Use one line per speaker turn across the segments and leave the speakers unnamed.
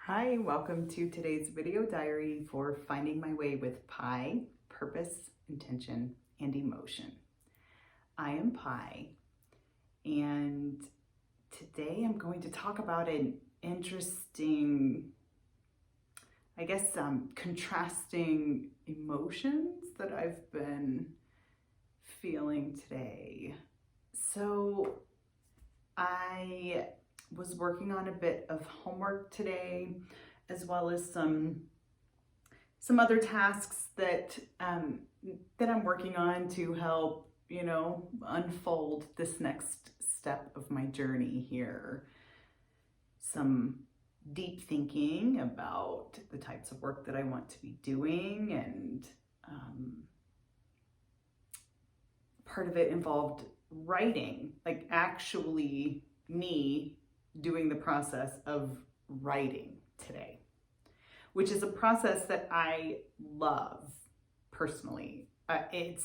Hi, welcome to today's video diary for finding my way with Pi, purpose, intention, and emotion. I am Pi, and today I'm going to talk about an interesting, contrasting emotions that I've been feeling today. So I was working on a bit of homework today, as well as some other tasks that I'm working on to help, unfold this next step of my journey here. Some deep thinking about the types of work that I want to be doing, and part of it involved writing, like actually me doing the process of writing today, which is a process that I love personally. I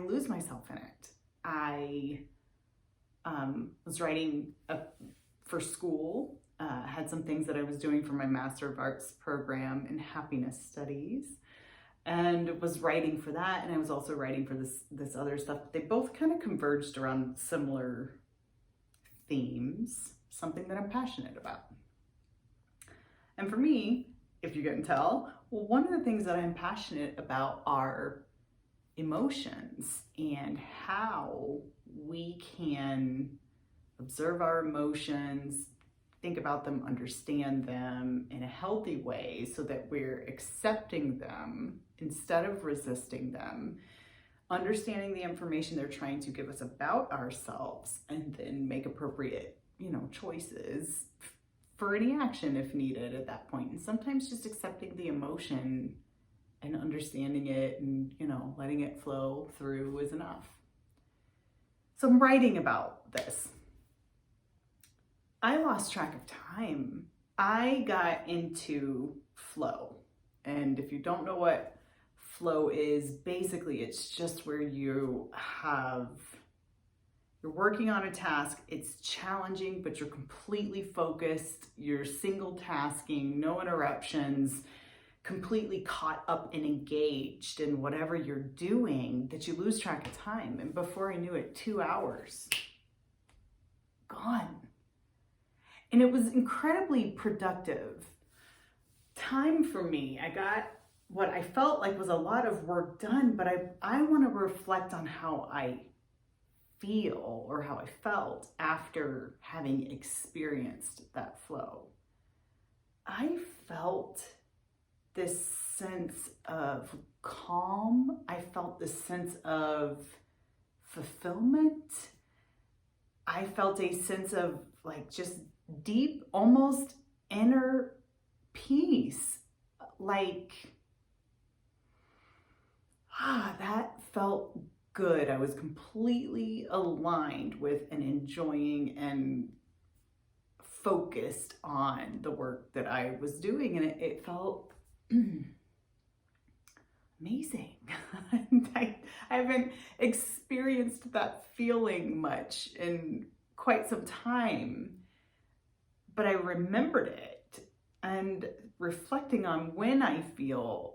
lose myself in it. I was writing for school, had some things that I was doing for my Master of Arts program in Happiness Studies, and was writing for that, and I was also writing for this other stuff. They both kind of converged around similar themes, something that I'm passionate about. And for me, if you can tell, well, one of the things that I'm passionate about are emotions and how we can observe our emotions, think about them, understand them in a healthy way so that we're accepting them instead of resisting them, understanding the information they're trying to give us about ourselves, and then make appropriate, choices for any action if needed at that point. And sometimes just accepting the emotion and understanding it and, letting it flow through is enough. So I'm writing about this. I lost track of time. I got into flow. And if you don't know what flow is, basically it's just where you're working on a task, it's challenging, but you're completely focused, you're single tasking, no interruptions, completely caught up and engaged in whatever you're doing, that you lose track of time. And before I knew it, 2 hours gone. And it was incredibly productive time for me. I got what I felt like was a lot of work done, but I want to reflect on how I feel, or how I felt after having experienced that flow. I felt this sense of calm. I felt this sense of fulfillment. I felt a sense of just deep, almost inner peace. That felt good. I was completely aligned with and enjoying and focused on the work that I was doing, and it felt amazing. I haven't experienced that feeling much in quite some time, but I remembered it, and reflecting on when I feel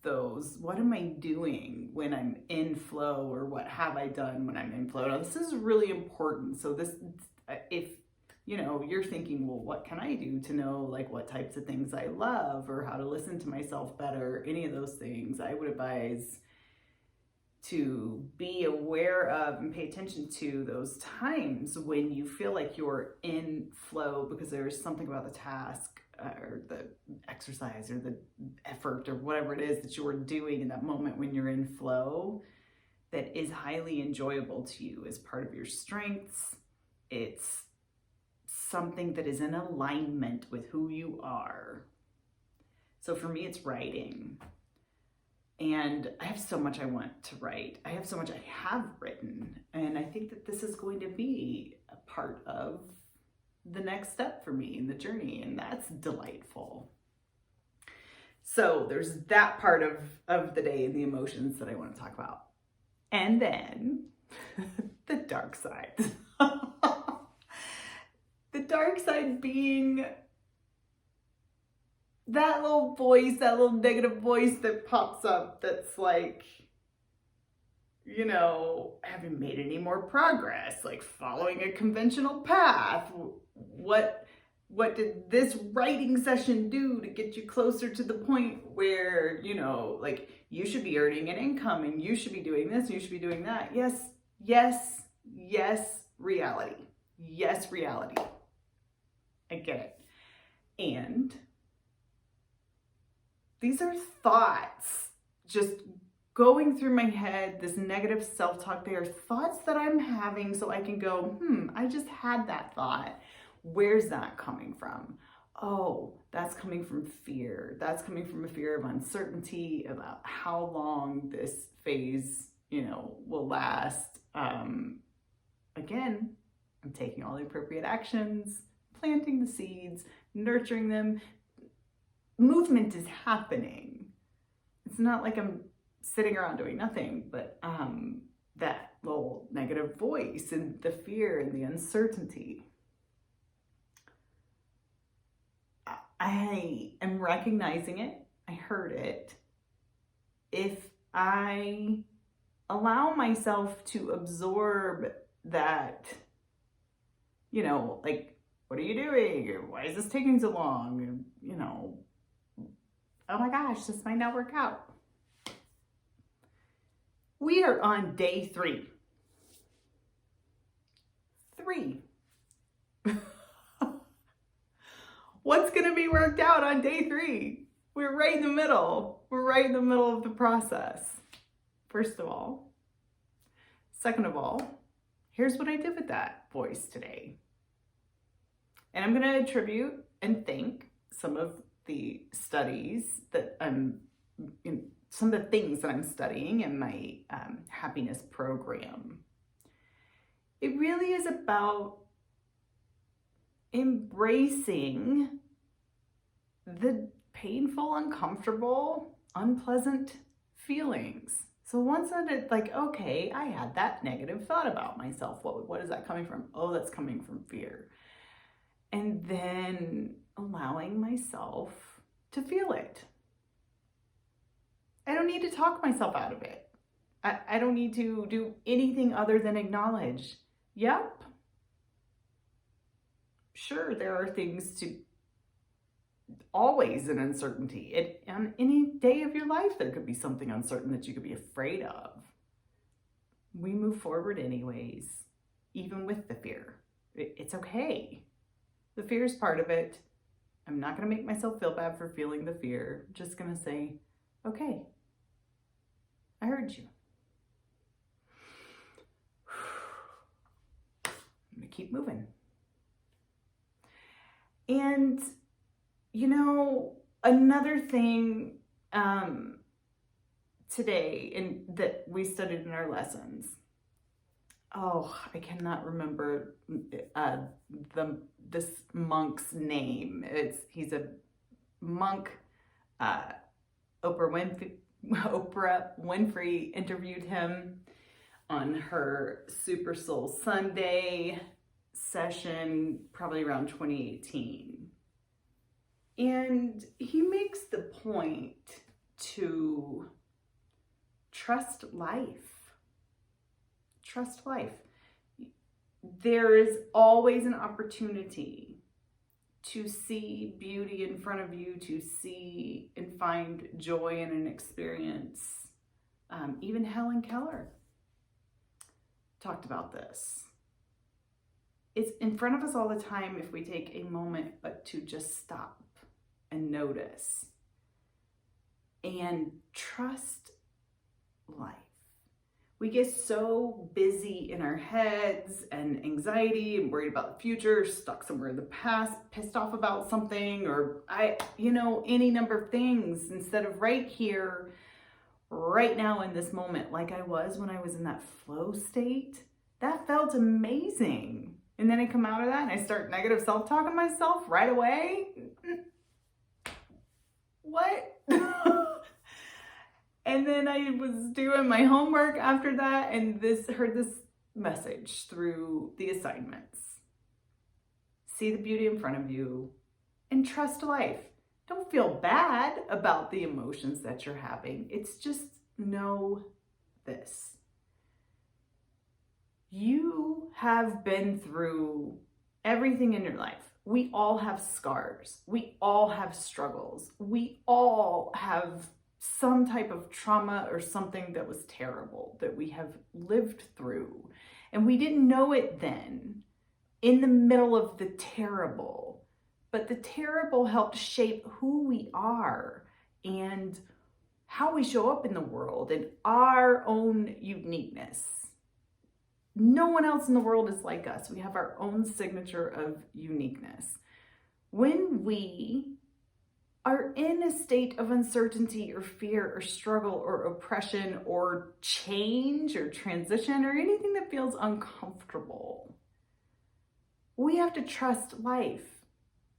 those, what am I doing when I'm in flow, or what have I done when I'm in flow? Now, this is really important. So if you're thinking, well, what can I do to know what types of things I love, or how to listen to myself better, any of those things, I would advise to be aware of and pay attention to those times when you feel like you're in flow, because there's something about the task or the exercise or the effort or whatever it is that you're doing in that moment when you're in flow that is highly enjoyable to you, as part of your strengths. It's something that is in alignment with who you are. So for me, it's writing. And I have so much I want to write. I have so much I have written. And I think that this is going to be a part of the next step for me in the journey. And that's delightful. So there's that part of the day and the emotions that I want to talk about. And then the dark side. The dark side being that little voice, that little negative voice that pops up that's like, have you made any more progress? Like following a conventional path? What did this writing session do to get you closer to the point where, like you should be earning an income and you should be doing this, and you should be doing that? Yes, yes, yes, reality. Yes, reality. I get it. And these are thoughts just going through my head, this negative self-talk. They are thoughts that I'm having so I can go, I just had that thought. Where's that coming from? Oh, that's coming from fear. That's coming from a fear of uncertainty about how long this phase, will last. Again, I'm taking all the appropriate actions, planting the seeds, nurturing them. Movement is happening. It's not like I'm sitting around doing nothing, but that little negative voice and the fear and the uncertainty. I am recognizing it. I heard it. If I allow myself to absorb that, like, what are you doing? Why is this taking so long? Oh my gosh, this might not work out. We are on day 3. 3. What's going to be worked out on day 3? We're right in the middle. We're right in the middle of the process. First of all. Second of all, here's what I did with that voice today. And I'm going to attribute and thank some of the studies that some of the things that I'm studying in my happiness program. It really is about embracing the painful, uncomfortable, unpleasant feelings. So once it's like, okay, I had that negative thought about myself. What is that coming from? Oh, that's coming from fear. And then allowing myself to feel it. I don't need to talk myself out of it. I don't need to do anything other than acknowledge, yep, sure, there are things to always an uncertainty. On any day of your life, there could be something uncertain that you could be afraid of. We move forward anyways, even with the fear. It's okay. The fear is part of it. I'm not going to make myself feel bad for feeling the fear. I'm just going to say, okay, I heard you. I'm going to keep moving. And, another thing today that we studied in our lessons. Oh, I cannot remember this monk's name. He's a monk. Oprah Winfrey interviewed him on her Super Soul Sunday session, probably around 2018. And he makes the point to trust life. Trust life. There is always an opportunity to see beauty in front of you, to see and find joy in an experience. Even Helen Keller talked about this. It's in front of us all the time if we take a moment but to just stop and notice and trust life. We get so busy in our heads and anxiety and worried about the future, stuck somewhere in the past, pissed off about something, or any number of things, instead of right here, right now in this moment, like I was when I was in that flow state. That felt amazing. And then I come out of that and I start negative self-talking to myself right away. What? And then I was doing my homework after that and heard this message through the assignments. See the beauty in front of you and trust life. Don't feel bad about the emotions that you're having. It's just know this. You have been through everything in your life. We all have scars. We all have struggles. We all have some type of trauma or something that was terrible that we have lived through. And we didn't know it then, in the middle of the terrible. But the terrible helped shape who we are and how we show up in the world and our own uniqueness. No one else in the world is like us. We have our own signature of uniqueness. When we are in a state of uncertainty or fear or struggle or oppression or change or transition or anything that feels uncomfortable, we have to trust life.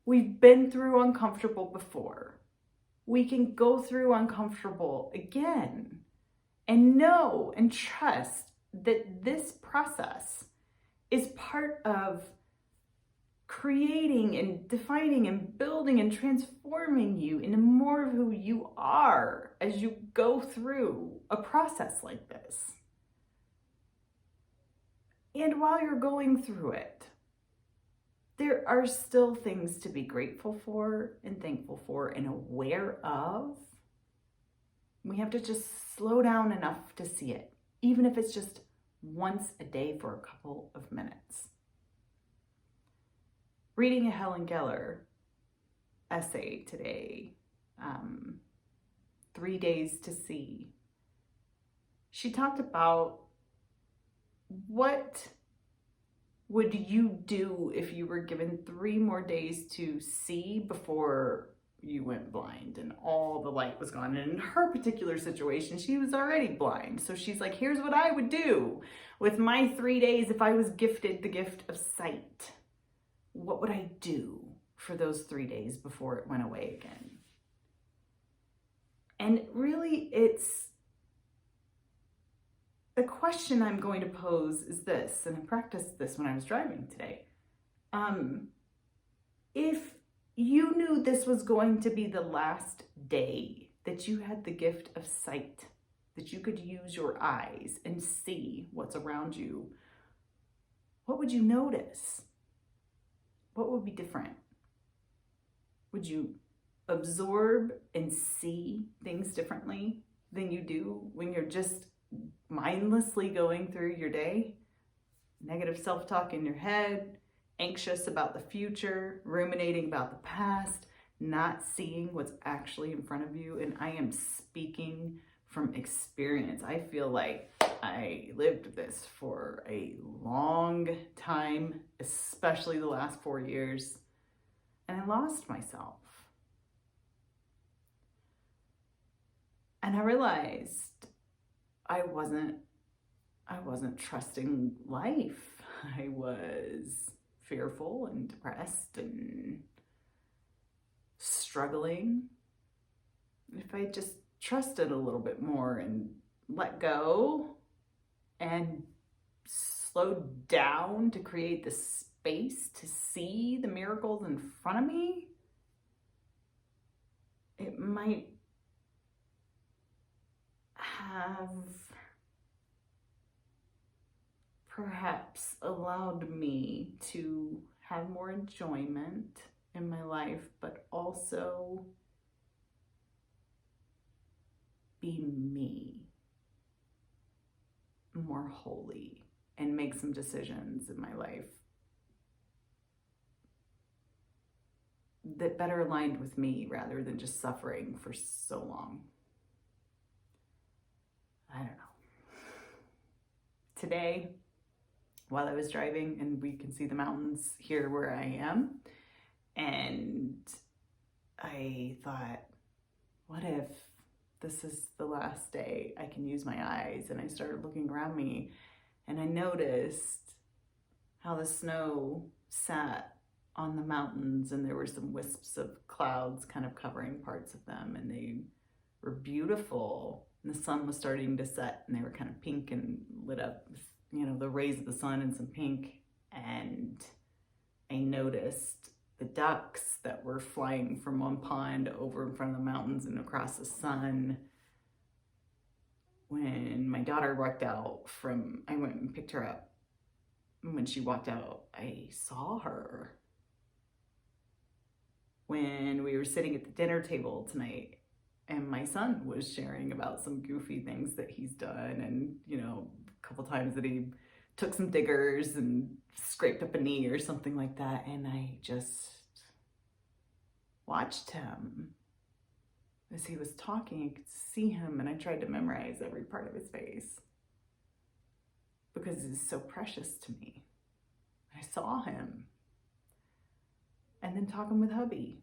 We've been through uncomfortable before. We can go through uncomfortable again and know and trust that this process is part of creating and defining and building and transforming you into more of who you are as you go through a process like this. And while you're going through it, there are still things to be grateful for and thankful for and aware of. We have to just slow down enough to see it, even if it's just once a day for a couple of minutes. Reading a Helen Keller essay today, 3 Days to See, she talked about what would you do if you were given 3 more days to see before you went blind and all the light was gone. And in her particular situation, she was already blind. So she's like, here's what I would do with my 3 days if I was gifted the gift of sight. What would I do for those 3 days before it went away again? And really, the question I'm going to pose is this, and I practiced this when I was driving today. If you knew this was going to be the last day that you had the gift of sight, that you could use your eyes and see what's around you, what would you notice? What would be different? Would you absorb and see things differently than you do when you're just mindlessly going through your day? Negative self-talk in your head, anxious about the future, ruminating about the past, not seeing what's actually in front of you. And I am speaking from experience. I feel like I lived this for a long time, especially the last 4 years, and I lost myself. And I realized I wasn't trusting life. I was fearful and depressed and struggling. If I just trusted a little bit more and let go and slowed down to create the space to see the miracles in front of me, it might have perhaps allowed me to have more enjoyment in my life, but also be me more wholly and make some decisions in my life that better aligned with me rather than just suffering for so long. I don't know. Today, while I was driving, and we can see the mountains here where I am, and I thought, what if this is the last day I can use my eyes? And I started looking around me, and I noticed how the snow sat on the mountains, and there were some wisps of clouds kind of covering parts of them, and they were beautiful. And the sun was starting to set, and they were kind of pink and lit up with, the rays of the sun and some pink. And I noticed the ducks that were flying from one pond over in front of the mountains and across the sun. When my daughter walked out I went and picked her up. And when she walked out, I saw her. When we were sitting at the dinner table tonight, and my son was sharing about some goofy things that he's done, and, a couple times that he took some diggers and scraped up a knee or something like that, and I just watched him. As he was talking, I could see him, and I tried to memorize every part of his face because it's so precious to me. I saw him. And then talking with hubby.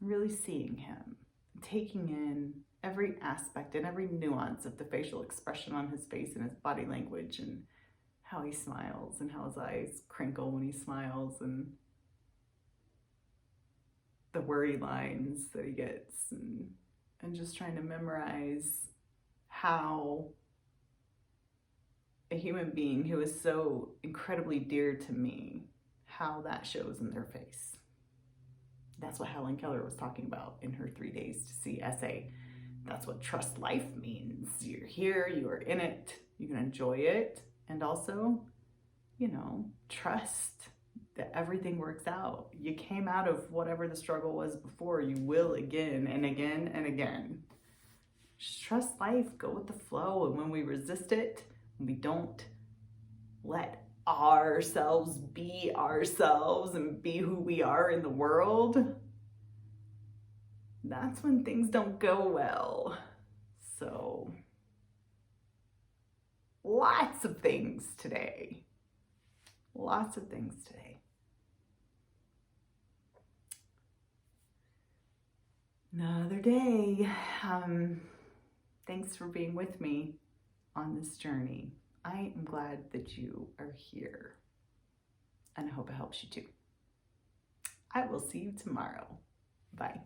Really seeing him, taking in every aspect and every nuance of the facial expression on his face and his body language, and how he smiles and how his eyes crinkle when he smiles, and the wordy lines that he gets, and just trying to memorize how a human being who is so incredibly dear to me, how that shows in their face. That's what Helen Keller was talking about in her 3 Days to See essay. That's what trust life means. You're here, you are in it, you can enjoy it, and also, trust that everything works out. You came out of whatever the struggle was before, you will again and again and again. Just trust life, go with the flow, and when we resist it, when we don't let ourselves be ourselves and be who we are in the world, that's when things don't go well. So, lots of things today. Lots of things today. Another day. Thanks for being with me on this journey. I am glad that you are here, and I hope it helps you too. I will see you tomorrow. Bye.